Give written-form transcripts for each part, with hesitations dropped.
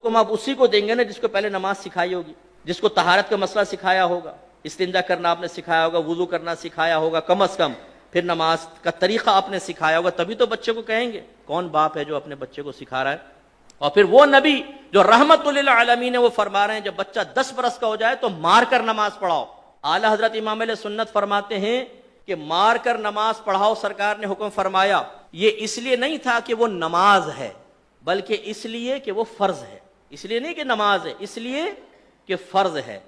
حکم آپ اسی کو دیں گے نا جس کو پہلے نماز سکھائی ہوگی، جس کو طہارت کا مسئلہ سکھایا ہوگا، استنجا کرنا آپ نے سکھایا ہوگا، وضو کرنا سکھایا ہوگا کم از کم، پھر نماز کا طریقہ آپ نے سکھایا ہوگا، تبھی تو بچے کو کہیں گے۔ کون باپ ہے جو اپنے بچے کو سکھا رہا ہے؟ اور پھر وہ نبی جو رحمت للعالمین ہے وہ فرما رہے ہیں جب بچہ 10 برس کا ہو جائے تو مار کر نماز پڑھاؤ۔ اعلی حضرت امام علیہ سنت فرماتے ہیں کہ مار کر نماز پڑھاؤ، سرکار نے حکم فرمایا، یہ اس لیے نہیں تھا کہ وہ نماز ہے، بلکہ اس لیے کہ وہ فرض ہے۔ اس لیے نہیں کہ نماز ہے، اس لیے کہ فرض ہے۔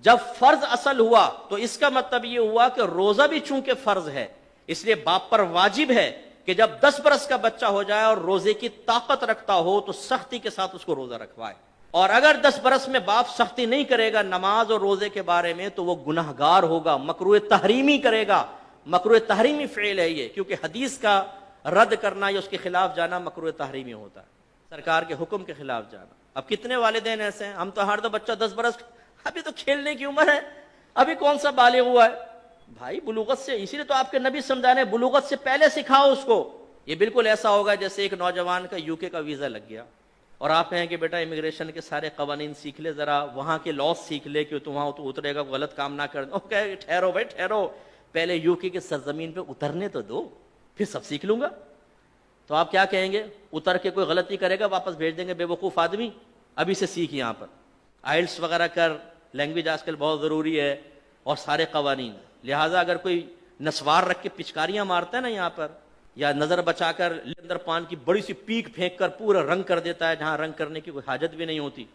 جب فرض اصل ہوا تو اس کا مطلب یہ ہوا کہ روزہ بھی چونکہ فرض ہے، اس لیے باپ پر واجب ہے کہ جب 10 برس کا بچہ ہو جائے اور روزے کی طاقت رکھتا ہو تو سختی کے ساتھ اس کو روزہ رکھوائے، اور اگر 10 برس میں باپ سختی نہیں کرے گا نماز اور روزے کے بارے میں تو وہ گناہگار ہوگا، مکروہ تحریمی کرے گا۔ مکروہ تحریمی فعل ہے یہ، کیونکہ حدیث کا رد کرنا یا اس کے خلاف جانا مکروہ تحریمی ہوتا ہے، سرکار کے حکم کے خلاف جانا۔ اب کتنے والدین ایسے ہیں، ہم تو ہر دو بچہ 10 برس، ابھی تو کھیلنے کی عمر ہے، ابھی کون سا بالغ ہوا ہے؟ بھائی بلوغت سے، اسی لیے تو آپ کے نبی سمجھانے بلوغت سے پہلے سکھاؤ اس کو۔ یہ بالکل ایسا ہوگا جیسے ایک نوجوان کا UK کا ویزا لگ گیا اور آپ کہیں کہ بیٹا امیگریشن کے سارے قوانین سیکھ لے، ذرا وہاں کے لاس سیکھ لے کہ تو وہاں تو اترے گا، غلط کام نہ کر۔ کہ ٹھہرو بھائی ٹھہرو، پہلے UK کی سرزمین پہ اترنے تو دو، پھر سب سیکھ لوں گا۔ تو آپ کیا کہیں گے؟ اتر کے کوئی غلطی کرے گا واپس بھیج دیں گے، بے وقوف آدمی، ابھی سے سیکھ یہاں پر آئلٹس وغیرہ کر، لینگویج آج کل بہت ضروری ہے، اور سارے قوانین۔ لہٰذا اگر کوئی نسوار رکھ کے پچکاریاں مارتا ہے نا یہاں پر، یا نظر بچا کر لیندر پان کی بڑی سی پیک پھینک کر پورا رنگ کر دیتا ہے جہاں رنگ کرنے کی کوئی حاجت بھی نہیں ہوتی،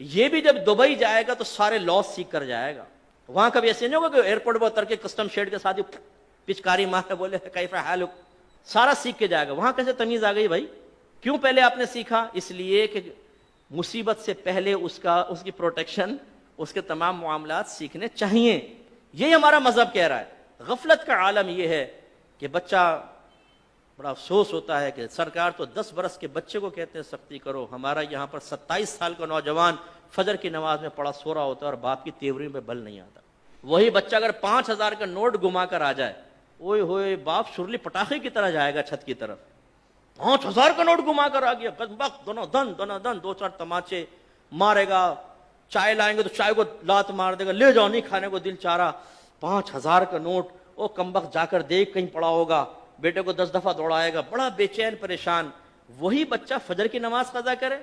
یہ بھی جب دبئی جائے گا تو سارے لاس سیکھ کر جائے گا۔ وہاں کبھی ایسے نہیں ہوگا کہ ایئرپورٹ پر اتر کے کسٹم شیڈ کے ساتھ ہی پچکاری مارے بولے کیف حالک، سارا سیکھ کے جائے گا۔ وہاں کیسے تمیز آ گئی بھائی؟ کیوں پہلے آپ نے سیکھا؟ اس لیے کہ مصیبت سے پہلے اس کی پروٹیکشن، اس کے تمام معاملات سیکھنے چاہیے۔ یہ ہمارا مذہب کہہ رہا ہے۔ غفلت کا عالم یہ ہے کہ بچہ، بڑا افسوس ہوتا ہے کہ سرکار تو 10 برس کے بچے کو کہتے ہیں سختی کرو، ہمارا یہاں پر 27 سال کا نوجوان فجر کی نماز میں پڑا سو رہا ہوتا ہے اور باپ کی تیوری میں بل نہیں آتا۔ وہی بچہ اگر 5000 کا نوٹ گما کر آ جائے، اوئے ہوئے باپ شرلی پٹاخے کی طرح جائے گا چھت کی طرف۔ 5000 کا نوٹ گما کر آ گیا، بدبخت، دونوں دن 2-4 تماچے مارے گا، چائے لائیں گے تو چائے کو لات مار دے گا، لے جاؤ نہیں کھانے کو دل چاہ رہا۔ 5000 کا نوٹ، او کمبخت جا کر دیکھ کہیں پڑا ہوگا، بیٹے کو 10 دفعہ دوڑائے گا، بڑا بے چین پریشان۔ وہی بچہ فجر کی نماز قضا کرے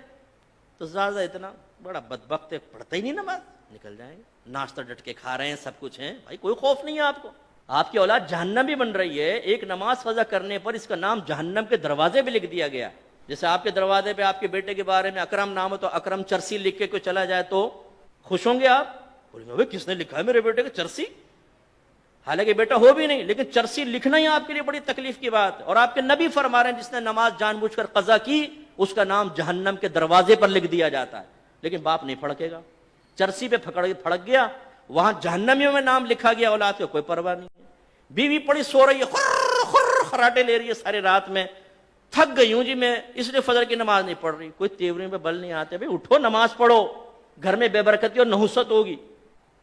تو زیادہ اتنا بڑا بدبخت ہے، پڑھتا ہی نہیں نماز، نکل جائیں گے۔ ناشتہ ڈٹ کے کھا رہے ہیں، سب کچھ ہیں، بھائی کوئی خوف نہیں ہے آپ کو؟ آپ کی اولاد جہنم بھی بن رہی ہے۔ ایک نماز قضا کرنے پر اس کا نام جہنم کے دروازے پہ لکھ دیا گیا۔ جیسے آپ کے دروازے پہ آپ کے بیٹے کے بارے میں اکرم نام ہے تو اکرم چرسی لکھ کے کوئی چلا جائے تو خوش ہوں گے آپ؟ بولیں گے کس نے لکھا ہے میرے بیٹے کا چرسی؟ حالانکہ بیٹا ہو بھی نہیں، لیکن چرسی لکھنا ہی آپ کے لیے بڑی تکلیف کی بات ہے۔ اور آپ کے نبی فرما رہے ہیں جس نے نماز جان بوجھ کر قضا کی اس کا نام جہنم کے دروازے پر لکھ دیا جاتا ہے، لیکن باپ نہیں پھڑکے گا۔ چرسی پہ پھڑک گیا، وہاں جہنمیوں میں نام لکھا گیا، اولاد کو کوئی پرواہ نہیں ہے۔ بیوی پڑی سو رہی ہے، خر خر خراٹے لے رہی ہے ساری رات میں، تھک گئی ہوں جی میں، اس لیے فجر کی نماز نہیں پڑھ رہی، کوئی تیوری میں بل نہیں آتے، بھائی اٹھو نماز پڑھو، گھر میں بے برکتی اور نحوست ہوگی۔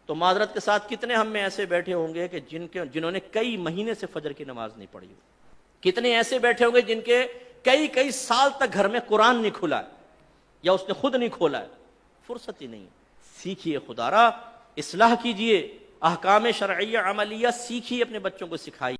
تو معذرت کے ساتھ کتنے ہم میں ایسے بیٹھے ہوں گے کہ جنہوں نے کئی مہینے سے فجر کی نماز نہیں پڑھی ہو؟ کتنے ایسے بیٹھے ہوں گے جن کے کئی سال تک گھر میں قرآن نہیں کھلا ہے یا اس نے خود نہیں کھولا ہے؟ فرصت ہی نہیں ہے۔ سیکھیے خدا را، اصلاح کیجئے، احکام شرعیہ عملیہ سیکھیے، اپنے بچوں کو سکھائیے۔